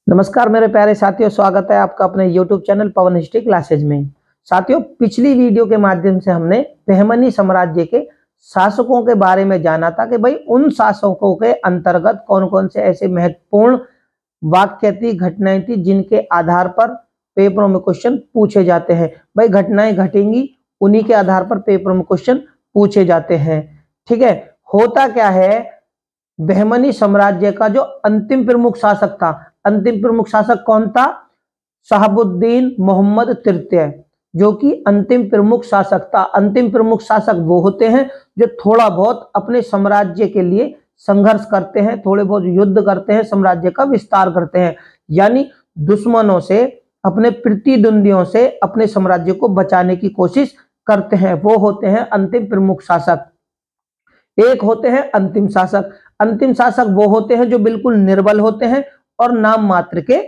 नमस्कार मेरे प्यारे साथियों, स्वागत है आपका अपने YouTube चैनल पवन हिस्ट्री क्लासेज में। साथियों, पिछली वीडियो के माध्यम से हमने बहमनी साम्राज्य के शासकों के बारे में जाना था कि भाई उन शासकों के अंतर्गत कौन कौन से ऐसे महत्वपूर्ण वाक्य थी, घटनाएं थी जिनके आधार पर पेपरों में क्वेश्चन पूछे जाते हैं। भाई घटनाएं घटेंगी, उन्हीं के आधार पर पेपरों में क्वेश्चन पूछे जाते हैं। ठीक है, होता क्या है, बहमनी साम्राज्य का जो अंतिम प्रमुख शासक था, अंतिम प्रमुख शासक कौन था? शहाबुद्दीन मोहम्मद तृतीय, जो कि अंतिम प्रमुख शासक था। अंतिम प्रमुख शासक वो होते हैं जो थोड़ा बहुत अपने साम्राज्य के लिए संघर्ष करते हैं, थोड़े बहुत युद्ध करते हैं, साम्राज्य का विस्तार करते हैं, यानी दुश्मनों से, अपने प्रतिद्वंदियों से अपने साम्राज्य को बचाने की कोशिश करते हैं। वो होते हैं अंतिम प्रमुख शासक। एक होते हैं अंतिम शासक। अंतिम शासक वो होते हैं जो बिल्कुल निर्बल होते हैं और नाम मात्र के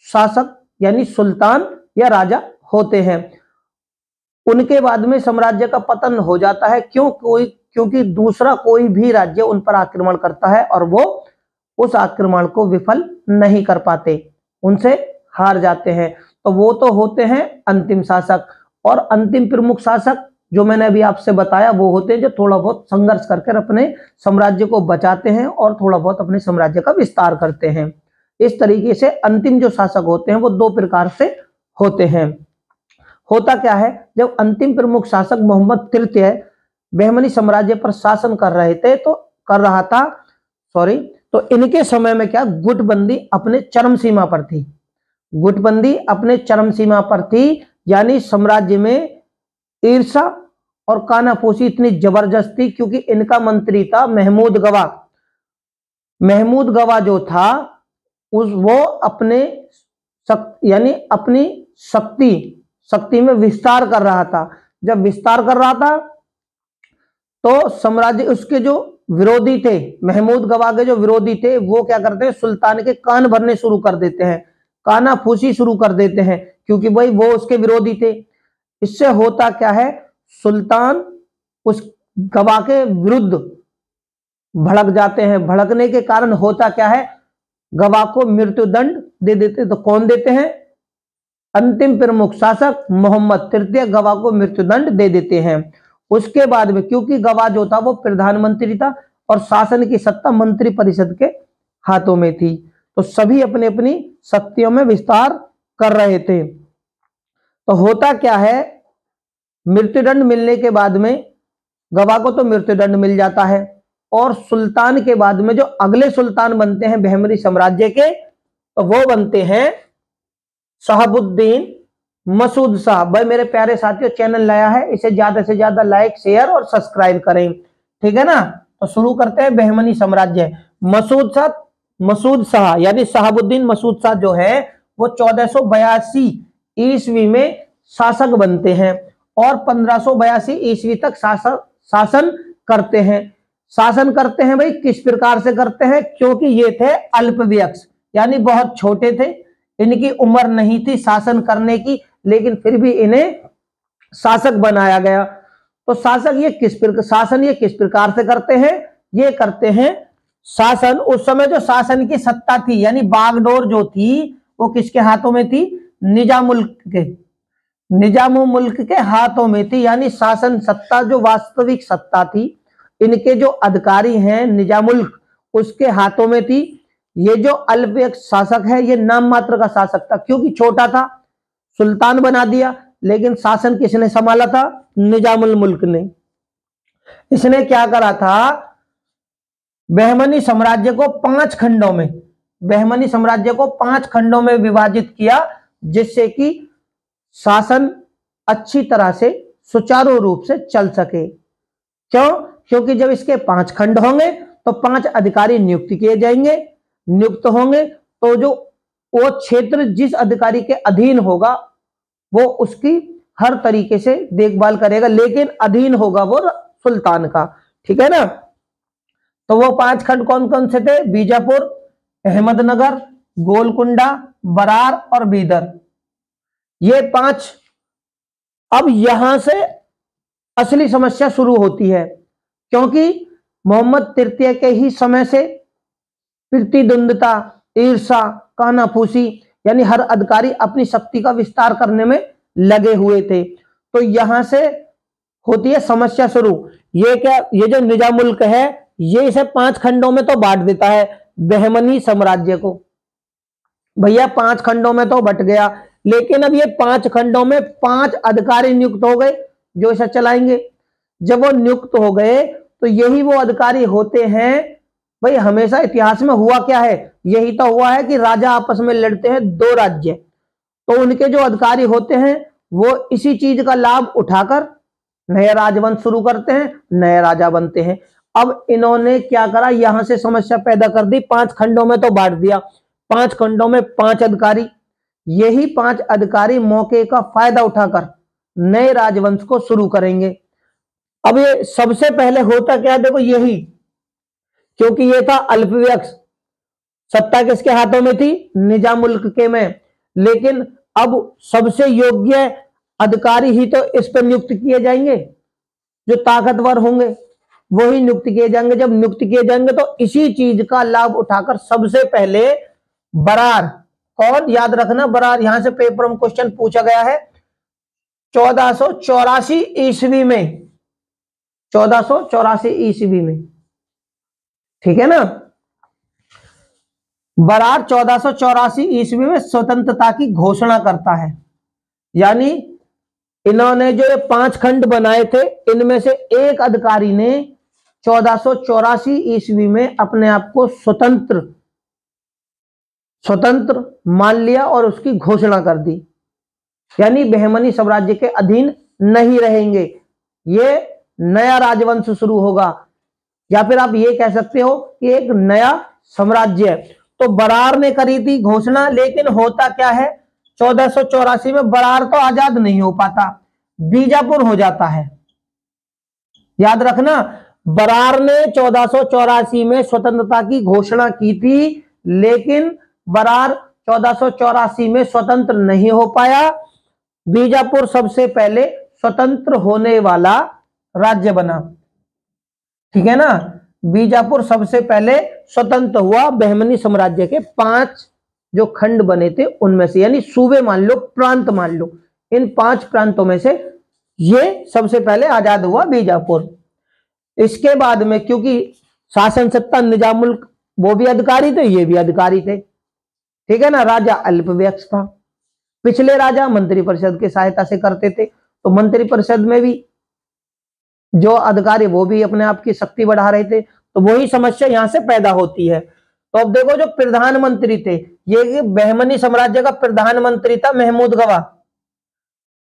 शासक यानी सुल्तान या राजा होते हैं। उनके बाद में साम्राज्य का पतन हो जाता है। क्योंकि दूसरा कोई भी राज्य उन पर आक्रमण करता है और वो उस आक्रमण को विफल नहीं कर पाते, उनसे हार जाते हैं। तो वो तो होते हैं अंतिम शासक। और अंतिम प्रमुख शासक जो मैंने अभी आपसे बताया वो होते हैं जो थोड़ा बहुत संघर्ष करके अपने साम्राज्य को बचाते हैं और थोड़ा बहुत अपने साम्राज्य का विस्तार करते हैं। इस तरीके से अंतिम जो शासक होते हैं वो दो प्रकार से होते हैं। होता क्या है, जब अंतिम प्रमुख शासक मोहम्मद तृतीय बहमनी साम्राज्य पर शासन कर रहा था, तो इनके समय में क्या, गुटबंदी अपने चरम सीमा पर थी। गुटबंदी अपने चरम सीमा पर थी, यानी साम्राज्य में ईर्षा और कानाफूसी इतनी जबरदस्त थी, क्योंकि इनका मंत्री था महमूद गवा। महमूद गवा जो था वो अपने यानी अपनी शक्ति में विस्तार कर रहा था। जब विस्तार कर रहा था तो साम्राज्य, उसके जो विरोधी थे, महमूद गवा के जो विरोधी थे, वो क्या करते हैं, सुल्तान के कान भरने शुरू कर देते हैं, कानाफूसी शुरू कर देते हैं, क्योंकि भाई वो उसके विरोधी थे। इससे होता क्या है, सुल्तान उस गवा के विरुद्ध भड़क जाते हैं। भड़कने के कारण होता क्या है, गवा को मृत्युदंड दे देते। तो कौन देते हैं? अंतिम प्रमुख शासक मोहम्मद तृतीय गवा को मृत्युदंड दे देते हैं। उसके बाद में, क्योंकि गवा जो था वो प्रधानमंत्री था और शासन की सत्ता मंत्री परिषद के हाथों में थी, तो सभी अपनी अपनी शक्तियों में विस्तार कर रहे थे। तो होता क्या है, मृत्युदंड मिलने के बाद में गवा को तो मृत्युदंड मिल जाता है, और सुल्तान के बाद में जो अगले सुल्तान बनते हैं बहमनी साम्राज्य के, तो वो बनते हैं शहाबुद्दीन मसूद शाह। भाई मेरे प्यारे साथियों, चैनल नया है, इसे ज्यादा से ज्यादा लाइक, शेयर और सब्सक्राइब करें, ठीक है ना। तो शुरू करते हैं बहमनी साम्राज्य। मसूद शाह यानी शहाबुद्दीन मसूद शाह जो है वो 1482 ईस्वी में शासक बनते हैं और 1582 ईस्वी तक शासन करते हैं। शासन करते हैं भाई किस प्रकार से करते हैं, क्योंकि ये थे अल्पवयस्क, यानी बहुत छोटे थे, इनकी उम्र नहीं थी शासन करने की, लेकिन फिर भी इन्हें शासक बनाया गया। तो शासन ये किस प्रकार से करते हैं? ये करते हैं शासन, उस समय जो शासन की सत्ता थी यानी बागडोर जो थी वो किसके हाथों में थी? निजामुल मुल्क के हाथों में थी, यानी शासन सत्ता जो वास्तविक सत्ता थी, इनके जो अधिकारी हैं निजामुल उसके हाथों में थी। ये जो अल्पवयस्क शासक है ये नाम मात्र का शासक था, क्योंकि छोटा था, सुल्तान बना दिया, लेकिन शासन किसने संभाला था? निजामुल मुल्क ने। इसने क्या करा था, बहमनी साम्राज्य को 5 खंडों में, बहमनी साम्राज्य को 5 खंडों में विभाजित किया, जिससे कि शासन अच्छी तरह से सुचारू रूप से चल सके। क्यों? क्योंकि जब इसके 5 खंड होंगे तो 5 अधिकारी नियुक्त किए जाएंगे, नियुक्त होंगे तो जो वो क्षेत्र जिस अधिकारी के अधीन होगा वो उसकी हर तरीके से देखभाल करेगा, लेकिन अधीन होगा वो सुल्तान का, ठीक है ना। तो वो 5 खंड कौन कौन से थे? बीजापुर, अहमदनगर, गोलकुंडा, बरार और बीदर, ये 5। अब यहां से असली समस्या शुरू होती है, क्योंकि मोहम्मद तृतीय के ही समय से प्रतिद्वंदता, ईर्षा कानाफूसी, यानी हर अधिकारी अपनी शक्ति का विस्तार करने में लगे हुए थे। तो यहां से होती है समस्या शुरू। ये क्या, ये जो निजाम मुल्क है ये इसे 5 खंडों में तो बांट देता है, बहमनी साम्राज्य को। भैया 5 खंडों में तो बट गया, लेकिन अब ये 5 खंडों में 5 अधिकारी नियुक्त हो गए जो इसे चलाएंगे। जब वो नियुक्त हो गए तो यही वो अधिकारी होते हैं। भाई हमेशा इतिहास में हुआ क्या है, यही तो हुआ है कि राजा आपस में लड़ते हैं 2 राज्य, तो उनके जो अधिकारी होते हैं वो इसी चीज का लाभ उठाकर नया राजवंश शुरू करते हैं, नए राजा बनते हैं। अब इन्होंने क्या करा, यहां से समस्या पैदा कर दी, 5 खंडों में तो बांट दिया, 5 खंडों में 5 अधिकारी। यही 5 अधिकारी मौके का फायदा उठाकर नए राजवंश को शुरू करेंगे। अब ये सबसे पहले होता क्या, देखो यही, क्योंकि ये था अल्पवयस्क, सत्ता किसके हाथों में थी, निजाम मुल्क के में, लेकिन अब सबसे योग्य अधिकारी ही तो इस पर नियुक्त किए जाएंगे, जो ताकतवर होंगे वही नियुक्त किए जाएंगे। जब नियुक्त किए जाएंगे तो इसी चीज का लाभ उठाकर सबसे पहले बरार, कौन, याद रखना बरार, यहां से पेपर में क्वेश्चन पूछा गया है 1484 ईस्वी में, 1484 ईस्वी में, ठीक है ना। बरार 1484 ईस्वी में स्वतंत्रता की घोषणा करता है। यानी इन्होंने जो ये 5 खंड बनाए थे इनमें से एक अधिकारी ने 1484 ईस्वी में अपने आप को स्वतंत्र मान लिया और उसकी घोषणा कर दी, यानी बहमनी साम्राज्य के अधीन नहीं रहेंगे, ये नया राजवंश शुरू होगा, या फिर आप ये कह सकते हो कि एक नया साम्राज्य है। तो बरार ने करी थी घोषणा, लेकिन होता क्या है 1484 में बरार तो आजाद नहीं हो पाता, बीजापुर हो जाता है। याद रखना, बरार ने 1484 में स्वतंत्रता की घोषणा की थी, लेकिन बरार 1484 में स्वतंत्र नहीं हो पाया। बीजापुर सबसे पहले स्वतंत्र होने वाला राज्य बना, ठीक है ना। बीजापुर सबसे पहले स्वतंत्र हुआ, बहमनी साम्राज्य के 5 जो खंड बने थे उनमें से, यानी सूबे मान लो, प्रांत मान लो, इन 5 प्रांतों में से ये सबसे पहले आजाद हुआ बीजापुर। इसके बाद में क्योंकि शासन सत्ता निजाम मुल्क, वो भी अधिकारी थे, ये भी अधिकारी थे, ठीक है ना। राजा अल्पवयस्क था, पिछले राजा मंत्रिपरिषद की सहायता से करते थे, तो मंत्रिपरिषद में भी जो अधिकारी वो भी अपने आप की शक्ति बढ़ा रहे थे, तो वही समस्या यहां से पैदा होती है। तो अब देखो जो प्रधानमंत्री थे, ये बहमनी साम्राज्य का प्रधानमंत्री था महमूद गवा,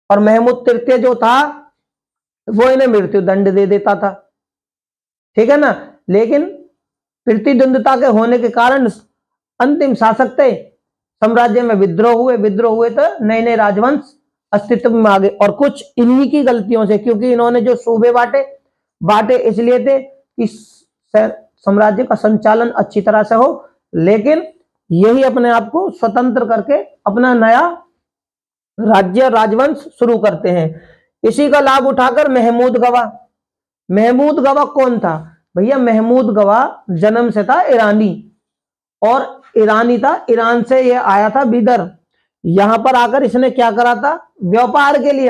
और महमूद तृतीय जो था वो इन्हें मृत्यु दंड दे देता था, ठीक है ना। लेकिन प्रतिद्वंद्विता के होने के कारण अंतिम शासक थे, साम्राज्य में विद्रोह हुए तो नए नए राजवंश अस्तित्व में आ गए। और कुछ इन्हीं की गलतियों से, क्योंकि इन्होंने जो सूबे बांटे इसलिए थे कि साम्राज्य का संचालन अच्छी तरह से हो, लेकिन यही अपने आप को स्वतंत्र करके अपना नया राज्य राजवंश शुरू करते हैं। इसी का लाभ उठाकर महमूद गवा कौन था भैया, महमूद गवा जन्म से था ईरानी, और ईरानी था, ईरान से ये आया था बिदर। यहां पर आकर इसने क्या करा था, व्यापार के लिए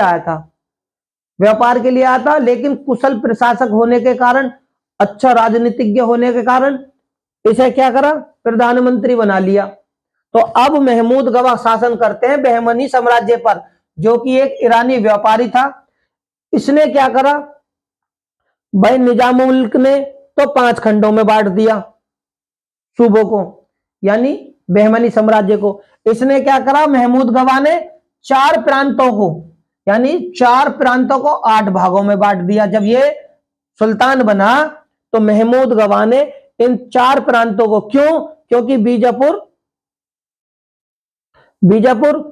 आया था, लेकिन कुशल प्रशासक होने के कारण, अच्छा राजनीतिज्ञ होने के कारण इसे क्या करा, प्रधानमंत्री बना लिया। तो अब महमूद गवा शासन करते हैं बहमनी साम्राज्य पर, जो कि एक ईरानी व्यापारी था। इसने क्या करा भाई, निजाम मुल्क ने तो 5 खंडों में बांट दिया सूबों को, यानी बहमनी साम्राज्य को। इसने क्या करा, महमूद गवा ने 4 प्रांतों को, यानी 4 प्रांतों को 8 भागों में बांट दिया। जब ये सुल्तान बना तो महमूद गवा ने इन 4 प्रांतों को, क्यों, क्योंकि बीजापुर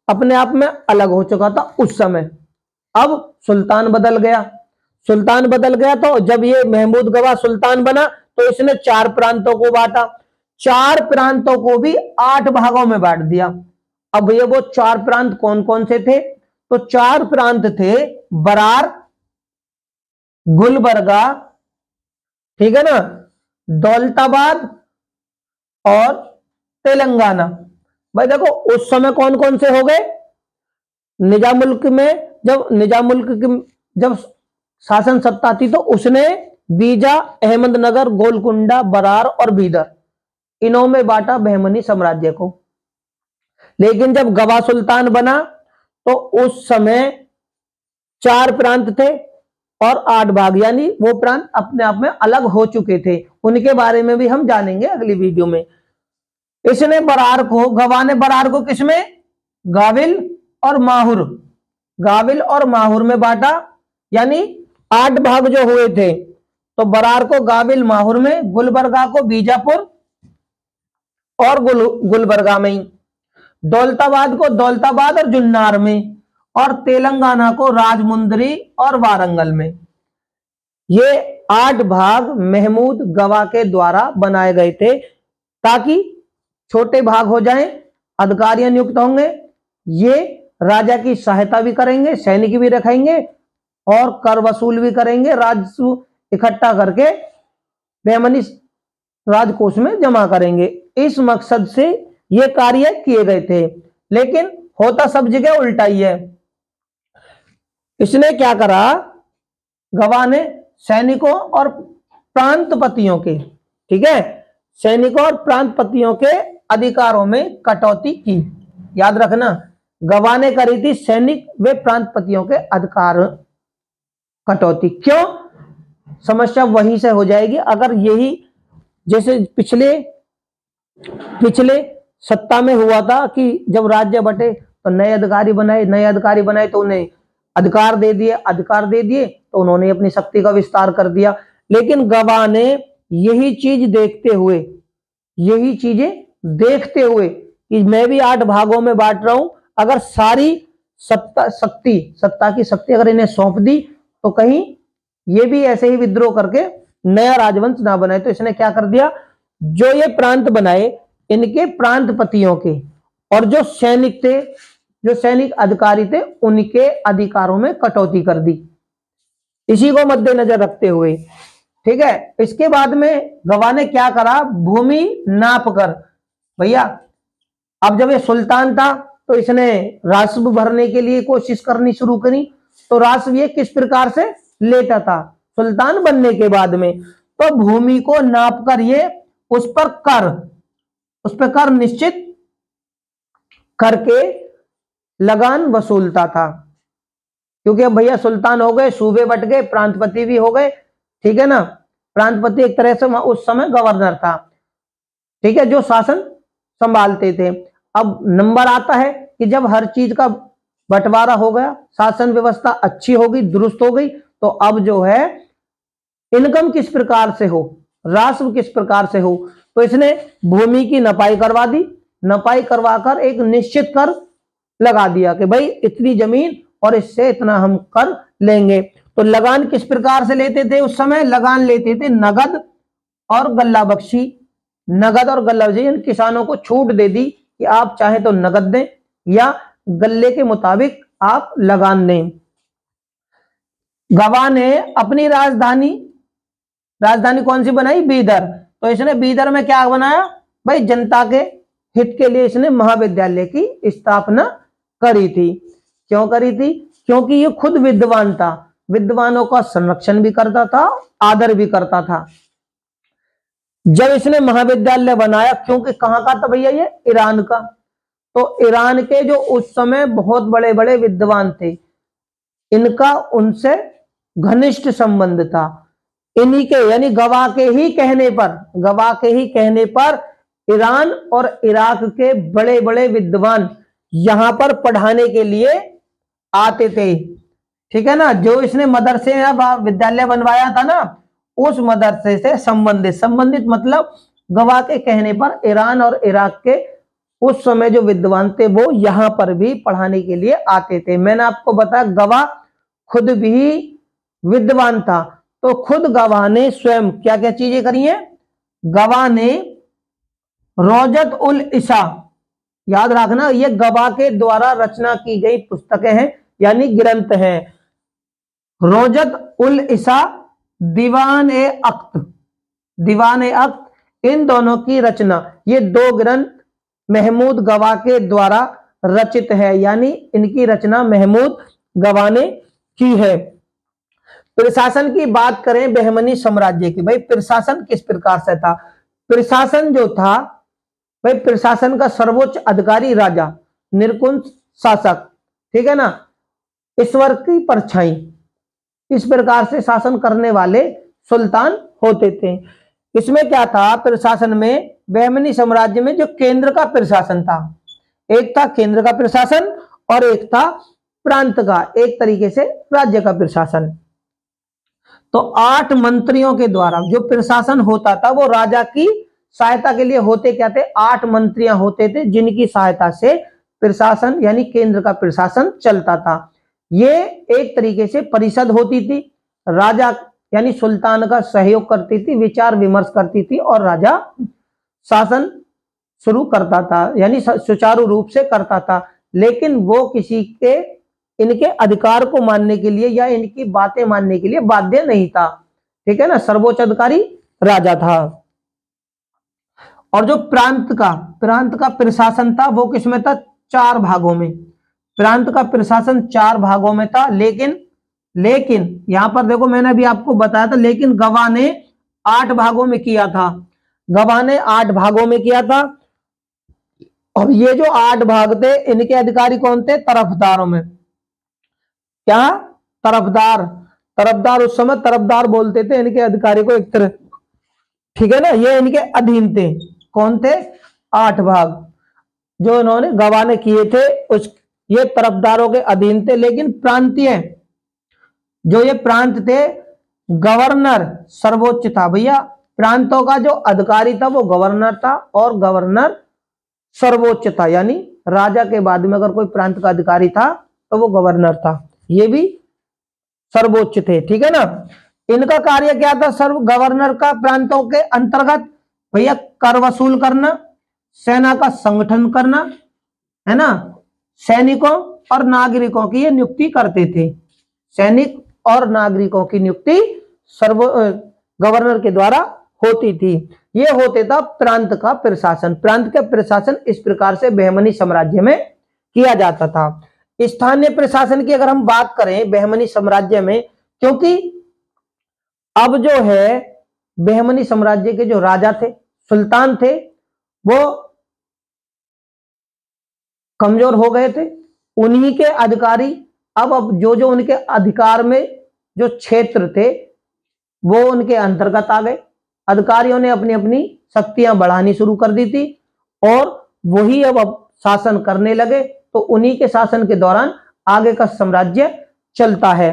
अपने आप में अलग हो चुका था उस समय। अब सुल्तान बदल गया, तो जब ये महमूद गवा सुल्तान बना तो इसने 4 प्रांतों को बांटा, 4 प्रांतों को भी 8 भागों में बांट दिया। अब ये वो 4 प्रांत कौन कौन से थे, तो 4 प्रांत थे बरार, गुलबर्गा, ठीक है ना, दौलताबाद और तेलंगाना। भाई देखो उस समय कौन कौन से हो गए, निजामुल्क में जब शासन सत्ता थी तो उसने बीजा, अहमदनगर, गोलकुंडा, बरार और बीदर इनों में बांटा बहमनी साम्राज्य को। लेकिन जब गवा सुल्तान बना तो उस समय 4 प्रांत थे और 8 भाग, यानी वो प्रांत अपने आप में अलग हो चुके थे। उनके बारे में भी हम जानेंगे अगली वीडियो में। इसने बरार को, गवा ने बरार को किसमें, गाविल और माहुर, गाविल और माहुर में बांटा, यानी 8 भाग जो हुए थे। तो बरार को गाविल माहुर में, गुलबर्गा को बीजापुर और गुलबर्गा में, दौलताबाद को दौलताबाद और जुन्नार में, और तेलंगाना को राजमुंदरी और वारंगल में। ये 8 भाग महमूद गवा के द्वारा बनाए गए थे ताकि छोटे भाग हो जाएं, अधिकारी नियुक्त होंगे, ये राजा की सहायता भी करेंगे, सैनिक भी रखेंगे और कर वसूल भी करेंगे, राजस्व इकट्ठा करके बहमनी राजकोष में जमा करेंगे। इस मकसद से ये कार्य किए गए थे। लेकिन होता सब जगह उल्टा ही है। इसने क्या करा, गवा ने सैनिकों और प्रांतपतियों के, ठीक है, सैनिकों और प्रांतपतियों के अधिकारों में कटौती की। याद रखना, गवा ने करी थी सैनिक व प्रांतपतियों के अधिकार कटौती। क्यों, समस्या वहीं से हो जाएगी। अगर यही जैसे पिछले सत्ता में हुआ था कि जब राज्य बटे तो नए अधिकारी बनाए तो उन्हें अधिकार दे दिए तो उन्होंने अपनी शक्ति का विस्तार कर दिया। लेकिन गवा ने यही चीजें देखते हुए कि मैं भी 8 भागों में बांट रहा हूं, अगर सारी सत्ता की शक्ति अगर इन्हें सौंप दी तो कहीं ये भी ऐसे ही विद्रोह करके नया राजवंश ना बनाए। तो इसने क्या कर दिया, जो ये प्रांत बनाए इनके प्रांतपतियों के और जो सैनिक थे, जो सैनिक अधिकारी थे, उनके अधिकारों में कटौती कर दी, इसी को मद्देनजर रखते हुए। ठीक है, इसके बाद में गवा ने क्या करा, भूमि नाप कर, भैया अब जब ये सुल्तान था तो इसने राजस्व भरने के लिए कोशिश करनी शुरू करी। तो राजस्व ये किस प्रकार से लेता था सुल्तान बनने के बाद में, तो भूमि को नाप कर ये उस पर कर निश्चित करके लगान वसूलता था। क्योंकि अब भैया सुल्तान हो गए, सूबे बट गए, प्रांतपति भी हो गए, ठीक है ना। प्रांतपति एक तरह से उस समय गवर्नर था, ठीक है, जो शासन संभालते थे। अब नंबर आता है कि जब हर चीज का बंटवारा हो गया, शासन व्यवस्था अच्छी हो गई, दुरुस्त हो गई, तो अब जो है इनकम किस प्रकार से हो, राजस्व किस प्रकार से हो, तो इसने भूमि की नपाई करवा दी। नपाई करवाकर एक निश्चित कर लगा दिया कि भाई इतनी जमीन और इससे इतना हम कर लेंगे। तो लगान किस प्रकार से लेते थे उस समय, लगान लेते थे नगद और गल्ला बख्शी। नगद और गल्ला बख्शी, इन किसानों को छूट दे दी कि आप चाहे तो नगद दें या गल्ले के मुताबिक आप लगान दें। गवा ने अपनी राजधानी कौन सी बनाई, बीदर। तो इसने बीदर में क्या बनाया भाई, जनता के हित के लिए इसने महाविद्यालय की स्थापना करी थी। क्यों करी थी, क्योंकि ये खुद विद्वान था, विद्वानों का संरक्षण भी करता था, आदर भी करता था। जब इसने महाविद्यालय बनाया, क्योंकि कहां का था भैया, ये ईरान का, तो ईरान के जो उस समय बहुत बड़े बड़े विद्वान थे, इनका उनसे घनिष्ठ संबंध था। इन्हीं के यानी गवा के ही कहने पर ईरान और इराक के बड़े बड़े विद्वान यहां पर पढ़ाने के लिए आते थे, ठीक है ना। जो इसने मदरसे या विद्यालय बनवाया था ना, उस मदरसे से संबंधित मतलब गवा के कहने पर ईरान और इराक के उस समय जो विद्वान थे वो यहां पर भी पढ़ाने के लिए आते थे। मैंने आपको बताया गवा खुद भी विद्वान था, तो खुद गवा ने स्वयं क्या क्या चीजें करी हैं। गवा ने रोजत उल इसा, याद रखना ये गवा के द्वारा रचना की गई पुस्तकें हैं यानी ग्रंथ हैं। रोजत उल इसा, दीवान ए अख्त, इन दोनों की रचना, ये 2 ग्रंथ महमूद गवा के द्वारा रचित है, यानी इनकी रचना महमूद गवा ने की है। प्रशासन की बात करें बहमनी साम्राज्य की, भाई प्रशासन किस प्रकार से था। प्रशासन जो था भाई, प्रशासन का सर्वोच्च अधिकारी राजा, निरकुंज शासक, ठीक है ना, ईश्वर की परछाई, इस प्रकार से शासन करने वाले सुल्तान होते थे। इसमें क्या था, प्रशासन में बहमनी साम्राज्य में जो केंद्र का प्रशासन था, एक था केंद्र का प्रशासन और एक था प्रांत का, एक तरीके से राज्य का प्रशासन। तो 8 मंत्रियों के द्वारा जो प्रशासन होता था वो राजा की सहायता के लिए होते क्या थे, 8 मंत्रियां होते थे जिनकी सहायता से प्रशासन यानी केंद्र का प्रशासन चलता था। ये एक तरीके से परिषद होती थी, राजा यानी सुल्तान का सहयोग करती थी, विचार विमर्श करती थी और राजा शासन शुरू करता था, यानी सुचारू रूप से करता था। लेकिन वो किसी के इनके अधिकार को मानने के लिए या इनकी बातें मानने के लिए बाध्य नहीं था, ठीक है ना, सर्वोच्च अधिकारी राजा था। और जो प्रांत का प्रशासन था वो किसमें था, 4 भागों में। प्रांत का प्रशासन 4 भागों में था, लेकिन यहां पर देखो मैंने अभी आपको बताया था, लेकिन गवा ने 8 भागों में किया था, गवा ने 8 भागों में किया था। और ये जो 8 भाग थे इनके अधिकारी कौन थे, तरफदारों में। क्या, तरफदार उस समय तरफदार बोलते थे इनके अधिकारी को एक तरह, ठीक है ना, ये इनके अधीन थे। कौन थे, 8 भाग जो इन्होंने गवा ने किए थे, उस ये तरफदारों के अधीन थे। लेकिन प्रांतीय जो ये प्रांत थे, गवर्नर सर्वोच्च था भैया, प्रांतों का जो अधिकारी था वो गवर्नर था और गवर्नर सर्वोच्च था, यानी राजा के बाद में अगर कोई प्रांत का अधिकारी था तो वो गवर्नर था, ये भी सर्वोच्च थे, ठीक है ना। इनका कार्य क्या था, गवर्नर का प्रांतों के अंतर्गत भैया कर वसूल करना, सेना का संगठन करना, है ना, सैनिकों और नागरिकों की ये नियुक्ति करते थे। सैनिक और नागरिकों की नियुक्ति गवर्नर के द्वारा होती थी। ये होते था प्रांत का प्रशासन। प्रांत का प्रशासन इस प्रकार से बहमनी साम्राज्य में किया जाता था। स्थानीय प्रशासन की अगर हम बात करें बहमनी साम्राज्य में, क्योंकि अब जो है बहमनी साम्राज्य के जो राजा थे, सुल्तान थे, वो कमजोर हो गए थे। उन्हीं के अधिकारी अब जो उनके अधिकार में जो क्षेत्र थे वो उनके अंतर्गत आ गए। अधिकारियों ने अपनी अपनी शक्तियां बढ़ानी शुरू कर दी थी और वही अब शासन करने लगे। तो उन्हीं के शासन के दौरान आगे का साम्राज्य चलता है।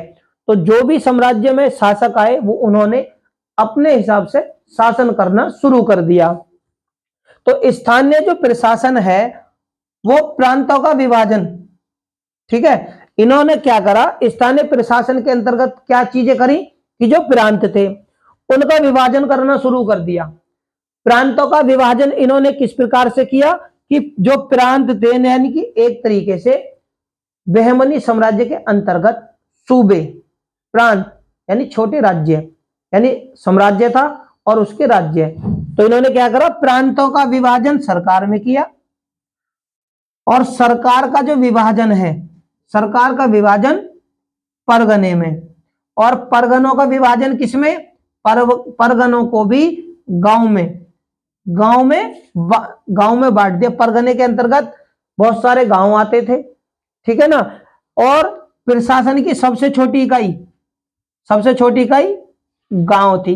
तो जो भी साम्राज्य में शासक आए वो उन्होंने अपने हिसाब से शासन करना शुरू कर दिया। तो स्थानीय जो प्रशासन है वो प्रांतों का विभाजन, ठीक है, इन्होंने क्या करा, स्थानीय प्रशासन के अंतर्गत क्या चीजें करी कि जो प्रांत थे उनका विभाजन करना शुरू कर दिया। प्रांतों का विभाजन इन्होंने किस प्रकार से किया कि जो प्रांत थे यानी कि एक तरीके से बहमनी साम्राज्य के अंतर्गत सूबे, प्रांत यानी छोटे राज्य, यानी साम्राज्य था और उसके राज्य। तो इन्होंने क्या करा, प्रांतों का विभाजन सरकार में किया। और सरकार का जो विभाजन है, सरकार का विभाजन परगने में, और परगनों का विभाजन किसमें, परगनों को भी गांव में बांट दिया। परगने के अंतर्गत बहुत सारे गांव आते थे, ठीक है ना। और प्रशासन की सबसे छोटी इकाई गांव थी।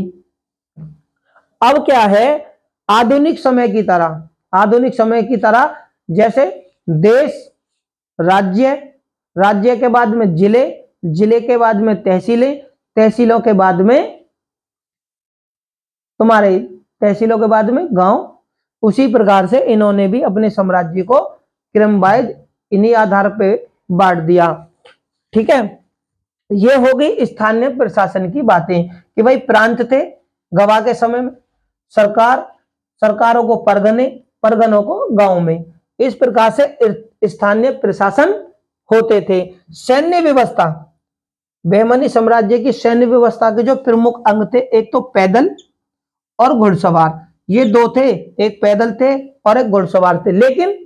अब क्या है, आधुनिक समय की तरह जैसे देश, राज्य के बाद में जिले के बाद में तहसीलों के बाद में गांव, उसी प्रकार से इन्होंने भी अपने साम्राज्य को क्रमवाइज इन्हीं आधार पे बांट दिया, ठीक है। ये हो गई स्थानीय प्रशासन की बातें कि भाई प्रांत थे गवा के समय में, सरकारों को परगनों को गांव में, इस प्रकार से स्थानीय प्रशासन होते थे। सैन्य व्यवस्था, बहमनी साम्राज्य की सैन्य व्यवस्था के जो प्रमुख अंग थे, एक तो पैदल और घुड़सवार, ये दो थे, एक पैदल थे और एक घुड़सवार थे। लेकिन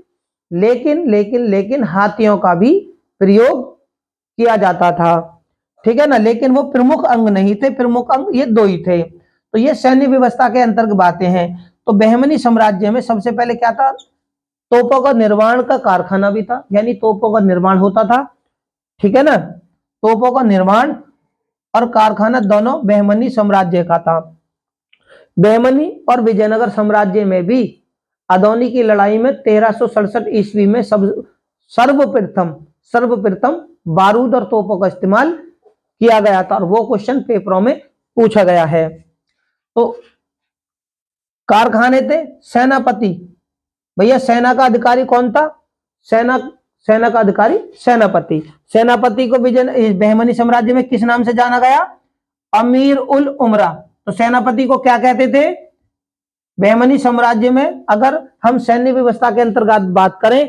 लेकिन लेकिन लेकिन हाथियों का भी प्रयोग किया जाता था, ठीक है ना। लेकिन वो प्रमुख अंग नहीं थे, प्रमुख अंग ये दो ही थे। तो ये सैन्य व्यवस्था के अंतर्गत बातें हैं। तो बहमनी साम्राज्य में सबसे पहले क्या था, तोपों का निर्माण का कारखाना भी था, यानी तोपों का निर्माण होता था, ठीक है ना। तोपों का निर्माण और कारखाना दोनों बहमनी साम्राज्य का था। बहमनी और विजयनगर साम्राज्य में भी अदौनी की लड़ाई में 1367 ईस्वी में सर्वप्रथम बारूद और तोपों का इस्तेमाल किया गया था, और वो क्वेश्चन पेपरों में पूछा गया है। तो कारखाने थे, सेनापति, भैया सेना का अधिकारी कौन था, सेना का अधिकारी सेनापति। सेनापति को बहमनी साम्राज्य में किस नाम से जाना गया, अमीर उल उमरा। तो सेनापति को क्या कहते थे बहमनी साम्राज्य में। अगर हम सैन्य व्यवस्था के अंतर्गत बात करें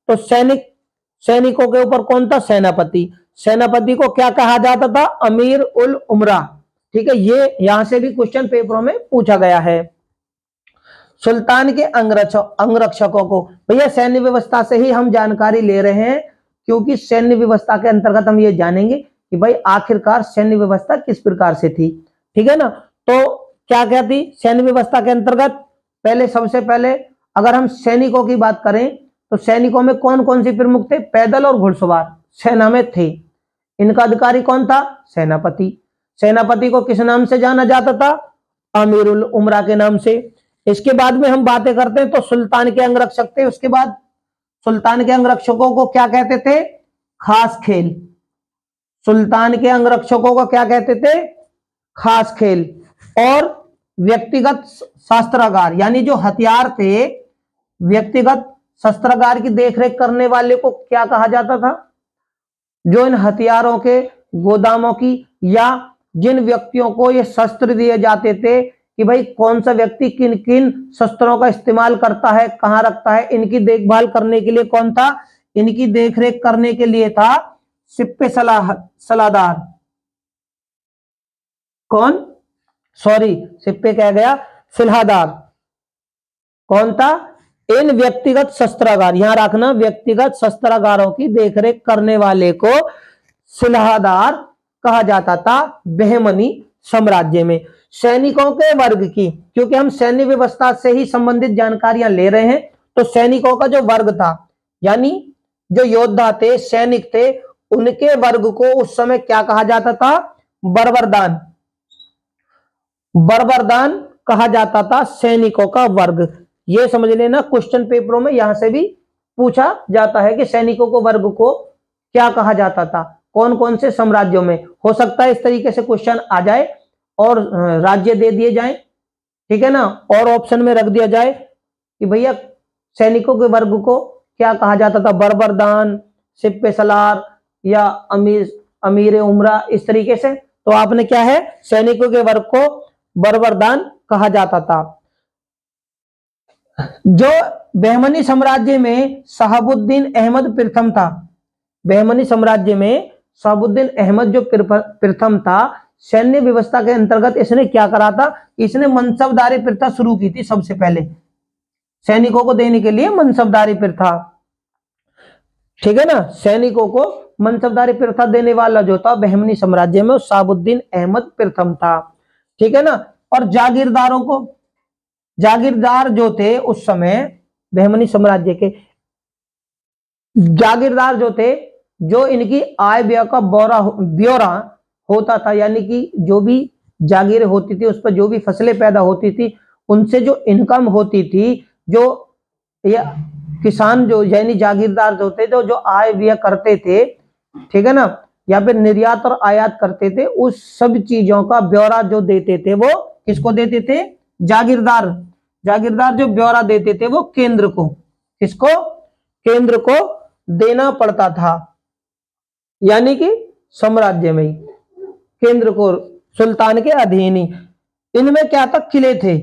तो सैनिकों के ऊपर कौन था, सेनापति। सेनापति को क्या कहा जाता था, अमीर उल उमरा, ठीक है। ये यहां से भी क्वेश्चन पेपरों में पूछा गया है। सुल्तान के अंगरक्षकों को, भैया सैन्य व्यवस्था से ही हम जानकारी ले रहे हैं, क्योंकि सैन्य व्यवस्था के अंतर्गत हम ये जानेंगे कि भाई आखिरकार सैन्य व्यवस्था किस प्रकार से थी, ठीक है ना। तो क्या क्या थी सैन्य व्यवस्था के अंतर्गत, सबसे पहले अगर हम सैनिकों की बात करें तो सैनिकों में कौन कौन से प्रमुख थे, पैदल और घुड़सवार सेना में थे। इनका अधिकारी कौन था, सेनापति। सेनापति को किस नाम से जाना जाता था, अमीर उल उमरा के नाम से। इसके बाद में हम बातें करते हैं तो सुल्तान के अंगरक्षक थे। उसके बाद सुल्तान के अंगरक्षकों को क्या कहते थे, खास खेल। सुल्तान के अंगरक्षकों को क्या कहते थे, खास खेल। और व्यक्तिगत शस्त्रागार, यानी जो हथियार थे, व्यक्तिगत शस्त्रागार की देखरेख करने वाले को क्या कहा जाता था, जो इन हथियारों के गोदामों की या जिन व्यक्तियों को ये शस्त्र दिए जाते थे कि भाई कौन सा व्यक्ति किन किन शस्त्रों का इस्तेमाल करता है, कहां रखता है, इनकी देखभाल करने के लिए कौन था, इनकी देखरेख करने के लिए था सिप्पे सलाहदार। कौन, सॉरी सिप्पे कह गया, सिलहादार। कौन था, इन व्यक्तिगत शस्त्रागार, यहां रखना, व्यक्तिगत शस्त्रागारों की देखरेख करने वाले को सिलहादार कहा जाता था बहमनी साम्राज्य में। सैनिकों के वर्ग की, क्योंकि हम सैन्य व्यवस्था से ही संबंधित जानकारियां ले रहे हैं, तो सैनिकों का जो वर्ग था, यानी जो योद्धा थे, सैनिक थे, उनके वर्ग को उस समय क्या कहा जाता था, बर्बरदान। बर्बरदान कहा जाता था सैनिकों का वर्ग। ये समझ लेना, क्वेश्चन पेपरों में यहां से भी पूछा जाता है कि सैनिकों को वर्ग को क्या कहा जाता था, कौन कौन से साम्राज्यों में। हो सकता है इस तरीके से क्वेश्चन आ जाए और राज्य दे दिए जाए, ठीक है ना, और ऑप्शन में रख दिया जाए कि भैया सैनिकों के वर्ग को क्या कहा जाता था, बर्बरदान, सिप्पे सलार या अमीर उमरा, इस तरीके से। तो आपने क्या है, सैनिकों के वर्ग को बर्बरदान कहा जाता था। जो बहमनी साम्राज्य में शहाबुद्दीन अहमद प्रथम था, बहमनी साम्राज्य में शहाबुद्दीन अहमद जो प्रथम था, सैन्य व्यवस्था के अंतर्गत इसने क्या करा था, इसने मनसबदारी प्रथा शुरू की थी। सबसे पहले सैनिकों को देने के लिए मनसबदारी प्रथा, ठीक है ना, सैनिकों को मनसबदारी प्रथा देने वाला जो था बहमनी साम्राज्य में, शहाबुद्दीन अहमद प्रथम था, ठीक है ना। और जागीरदारों को, जागीरदार जो थे उस समय बहमनी साम्राज्य के जागीरदार जो थे, जो इनकी आय व्यय का ब्यौरा होता था, यानी कि जो भी जागीरें होती थी उस पर जो भी फसलें पैदा होती थी, उनसे जो इनकम होती थी, जो या किसान जो यानी जागीरदार जो थे, जो आय व्यय करते थे, ठीक है ना, या फिर निर्यात और आयात करते थे, उस सब चीजों का ब्यौरा जो देते थे वो किसको देते थे, जागीरदार। जागीरदार जो ब्यौरा देते थे वो केंद्र को, किसको, केंद्र को देना पड़ता था, यानी कि साम्राज्य में ही केंद्र को, सुल्तान के अधीन ही। इनमें क्या था, किले थे।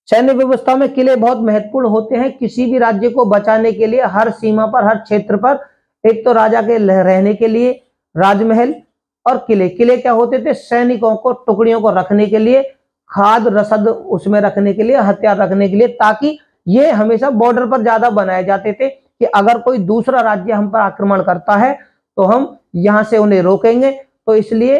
सैन्य व्यवस्था में किले बहुत महत्वपूर्ण होते हैं किसी भी राज्य को बचाने के लिए। हर सीमा पर, हर क्षेत्र पर एक तो राजा के रहने के लिए राजमहल और किले। किले क्या होते थे, सैनिकों को, टुकड़ियों को रखने के लिए, खाद रसद उसमें रखने के लिए, हथियार रखने के लिए, ताकि ये हमेशा बॉर्डर पर ज्यादा बनाए जाते थे कि अगर कोई दूसरा राज्य हम पर आक्रमण करता है तो हम यहां से उन्हें रोकेंगे। तो इसलिए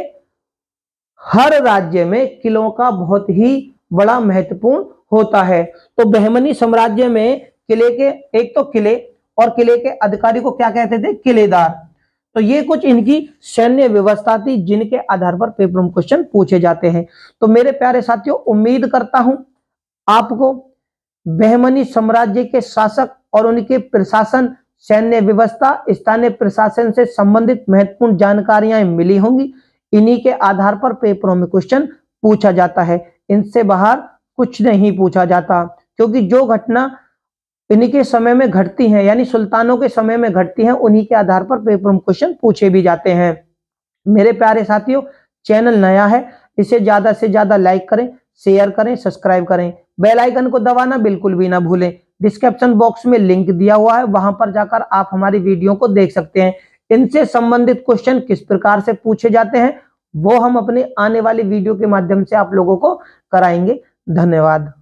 हर राज्य में किलों का बहुत ही बड़ा महत्वपूर्ण होता है। तो बहमनी साम्राज्य में किले के, एक तो किले, और किले के अधिकारी को क्या कहते थे? किलेदार। तो ये कुछ इनकी सैन्य व्यवस्था थी जिनके आधार पर पेपर में क्वेश्चन पूछे जाते हैं। तो मेरे प्यारे साथियों, उम्मीद करता हूं आपको बहमनी साम्राज्य के शासक और उनके प्रशासन, सैन्य व्यवस्था, स्थानीय प्रशासन से संबंधित महत्वपूर्ण जानकारियां मिली होंगी। इन्हीं के आधार पर पेपरों में क्वेश्चन पूछा जाता है, इनसे बाहर कुछ नहीं पूछा जाता, क्योंकि जो घटना इन्हीं के समय में घटती हैं, यानी सुल्तानों के समय में घटती हैं, उन्हीं के आधार पर पेपर में क्वेश्चन पूछे भी जाते हैं। मेरे प्यारे साथियों, चैनल नया है, इसे ज्यादा से ज्यादा लाइक करें, शेयर करें, सब्सक्राइब करें, बेल आइकन को दबाना बिल्कुल भी ना भूलें। डिस्क्रिप्शन बॉक्स में लिंक दिया हुआ है, वहां पर जाकर आप हमारी वीडियो को देख सकते हैं। इनसे संबंधित क्वेश्चन किस प्रकार से पूछे जाते हैं वो हम अपने आने वाली वीडियो के माध्यम से आप लोगों को कराएंगे। धन्यवाद।